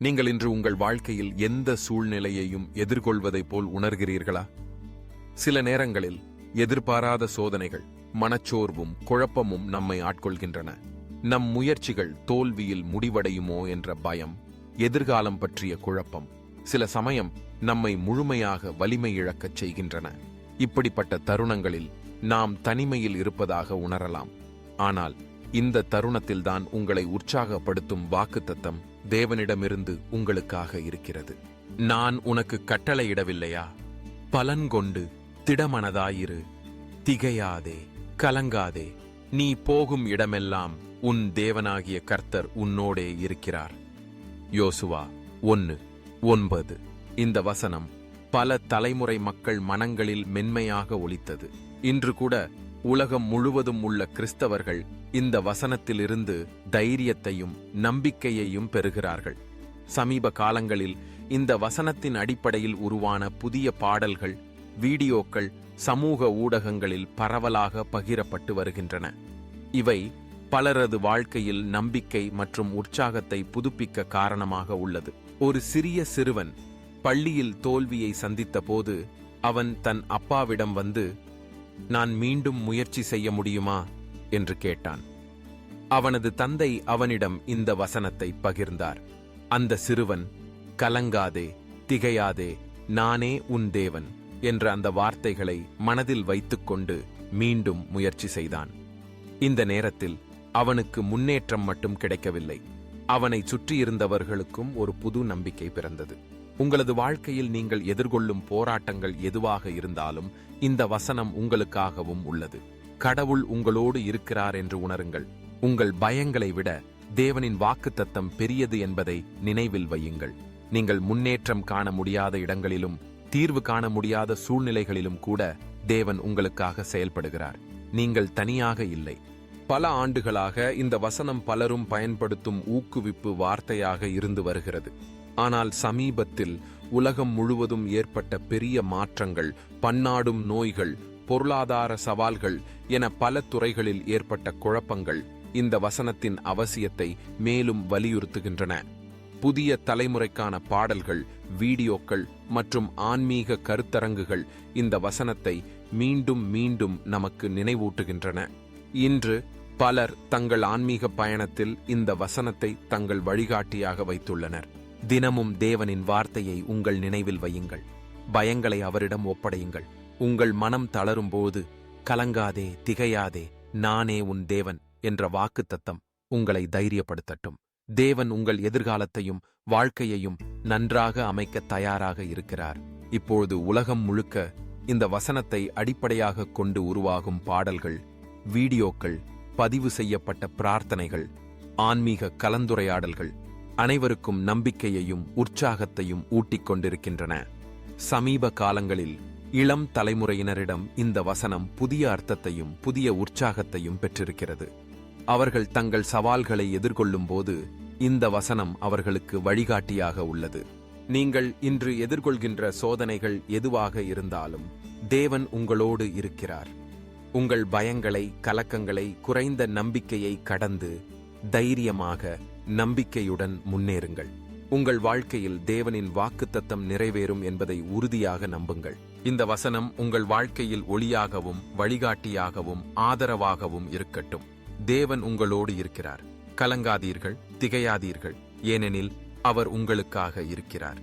நீங்கள் இன்று உங்கள் வாழ்க்கையில் எந்த சூழ்நிலையையும் எதிர்கொள்வதைப் போல் உணர்கிறீர்களா? சில நேரங்களில் எதிர்பாராத சோதனைகள், மனச்சோர்வும் குழப்பமும் நம்மை ஆட்கொள்கின்றன. நம் முயற்சிகள் தோல்வியில் முடிவடையுமோ என்ற பயம், எதிர்காலம் பற்றிய குழப்பம் சில சமயம் நம்மை முழுமையாக வலிமை இழக்கச் செய்கின்றன. இப்படிப்பட்ட தருணங்களில் நாம் தனிமையில் இருப்பதாக உணரலாம். ஆனால் இந்த தருணத்தில்தான் உங்களை உற்சாகப்படுத்தும் வாக்குத்தத்தம் தேவனிடமிருந்து உங்களுக்காக இருக்கிறது. நான் உனக்கு கட்டளையிடவில்லையா? பலன் கொண்டு திடமனதாயிரு, திகையாதே, கலங்காதே. நீ போகும் இடமெல்லாம் உன் தேவனாகிய கர்த்தர் உன்னோடே இருக்கிறார். யோசுவா 1:9. இந்த வசனம் பல தலைமுறை மக்கள் மனங்களில் மென்மையாக ஒலித்தது. இன்று கூட உலகம் முழுவதும் உள்ள கிறிஸ்தவர்கள் இந்த வசனத்திலிருந்து தைரியத்தையும் நம்பிக்கையையும் பெறுகிறார்கள். சமீப காலங்களில் இந்த வசனத்தின் அடிப்படையில் உருவான புதிய பாடல்கள், வீடியோக்கள் சமூக ஊடகங்களில் பரவலாக பகிரப்பட்டு வருகின்றன. இவை பலரது வாழ்க்கையில் நம்பிக்கை மற்றும் உற்சாகத்தை புதுப்பிக்க காரணமாக உள்ளது. ஒரு சிறிய சிறுவன் பள்ளியில் தோல்வியை சந்தித்த போது அவன் தன் அப்பாவிடம் வந்து, நான் மீண்டும் முயற்சி செய்ய முடியுமா என்று கேட்டான். அவனது தந்தை அவனிடம் இந்த வசனத்தை பகிர்ந்தார். அந்த சிறுவன், கலங்காதே, திகையாதே, நானே உன் தேவன் என்ற அந்த வார்த்தைகளை மனதில் வைத்துக்கொண்டு மீண்டும் முயற்சி செய்தான். இந்த நேரத்தில் அவனுக்கு முன்னேற்றம் மட்டும் கிடைக்கவில்லை, அவனை சுற்றியிருந்தவர்களுக்கும் ஒரு புது நம்பிக்கை பிறந்தது. உங்களது வாழ்க்கையில் நீங்கள் எதிர்கொள்ளும் போராட்டங்கள் எதுவாக இருந்தாலும் இந்த வசனம் உங்களுக்காகவும் உள்ளது. கடவுள் உங்களோடு இருக்கிறார் என்று உணருங்கள். உங்கள் பயங்களை விட தேவனின் வாக்குத்தத்தம் பெரியது என்பதை நினைவில் வையுங்கள். நீங்கள் முன்னேற்றம் காண முடியாத இடங்களிலும் தீர்வு காண முடியாத சூழ்நிலைகளிலும் கூட தேவன் உங்களுக்காக செயல்படுகிறார். நீங்கள் தனியாக இல்லை. பல ஆண்டுகளாக இந்த வசனம் பலரும் பயன்படுத்தும் ஊக்குவிப்பு வார்த்தையாக இருந்து வருகிறது. ஆனால் சமீபத்தில் உலகம் முழுவதும் ஏற்பட்ட பெரிய மாற்றங்கள், பன்னாடும் நோய்கள், பொருளாதார சவால்கள் என பல துறைகளில் ஏற்பட்ட குழப்பங்கள் இந்த வசனத்தின் அவசியத்தை மேலும் வலியுறுத்துகின்றன. புதிய தலைமுறைக்கான பாடல்கள், வீடியோக்கள் மற்றும் ஆன்மீக கருத்தரங்குகள் இந்த வசனத்தை மீண்டும் மீண்டும் நமக்கு நினைவூட்டுகின்றன. இன்று பலர் தங்கள் ஆன்மீக பயணத்தில் இந்த வசனத்தை தங்கள் வழிகாட்டியாக வைத்துள்ளனர். தினமும் தேவனின் வார்த்தையை உங்கள் நினைவில் வையுங்கள். பயங்களை அவரிடம் ஒப்படையுங்கள். உங்கள் மனம் தளரும்போது, கலங்காதே, திகையாதே, நானே உன் தேவன் என்ற வாக்குத்தத்தம் உங்களை தைரியப்படுத்தட்டும். தேவன் உங்கள் எதிர்காலத்தையும் வாழ்க்கையையும் நன்றாக அமைக்க தயாராக இருக்கிறார். இப்பொழுது உலகம் முழுக்க இந்த வசனத்தை அடிப்படையாக கொண்டு உருவாகும் பாடல்கள், வீடியோக்கள், பதிவு செய்யப்பட்ட பிரார்த்தனைகள், ஆன்மீக கலந்துரையாடல்கள் அனைவருக்கும் நம்பிக்கையையும் உற்சாகத்தையும் ஊட்டிக் கொண்டிருக்கின்றன. சமீப காலங்களில் இளம் தலைமுறையினரிடம் இந்த வசனம் புதிய அர்த்தத்தையும் புதிய உற்சாகத்தையும் பெற்றிருக்கிறது. அவர்கள் தங்கள் சவால்களை எதிர்கொள்ளும் போது இந்த வசனம் அவர்களுக்கு வழிகாட்டியாக உள்ளது. நீங்கள் இன்று எதிர்கொள்கின்ற சோதனைகள் எதுவாக இருந்தாலும் தேவன் உங்களோடு இருக்கிறார். உங்கள் பயங்களை, கலக்கங்களை, குறைந்த நம்பிக்கையை கடந்து தைரியமாக, நம்பிக்கையுடன் முன்னேறுங்கள். உங்கள் வாழ்க்கையில் தேவனின் வாக்குத்தத்தம் நிறைவேறும் என்பதை உறுதியாக நம்புங்கள். இந்த வசனம் உங்கள் வாழ்க்கையில் ஒளியாகவும் வழிகாட்டியாகவும் ஆதரவாகவும் இருக்கட்டும். தேவன் உங்களோடு இருக்கிறார். கலங்காதீர்கள், திகையாதீர்கள், ஏனெனில் அவர் உங்களுக்காக இருக்கிறார்.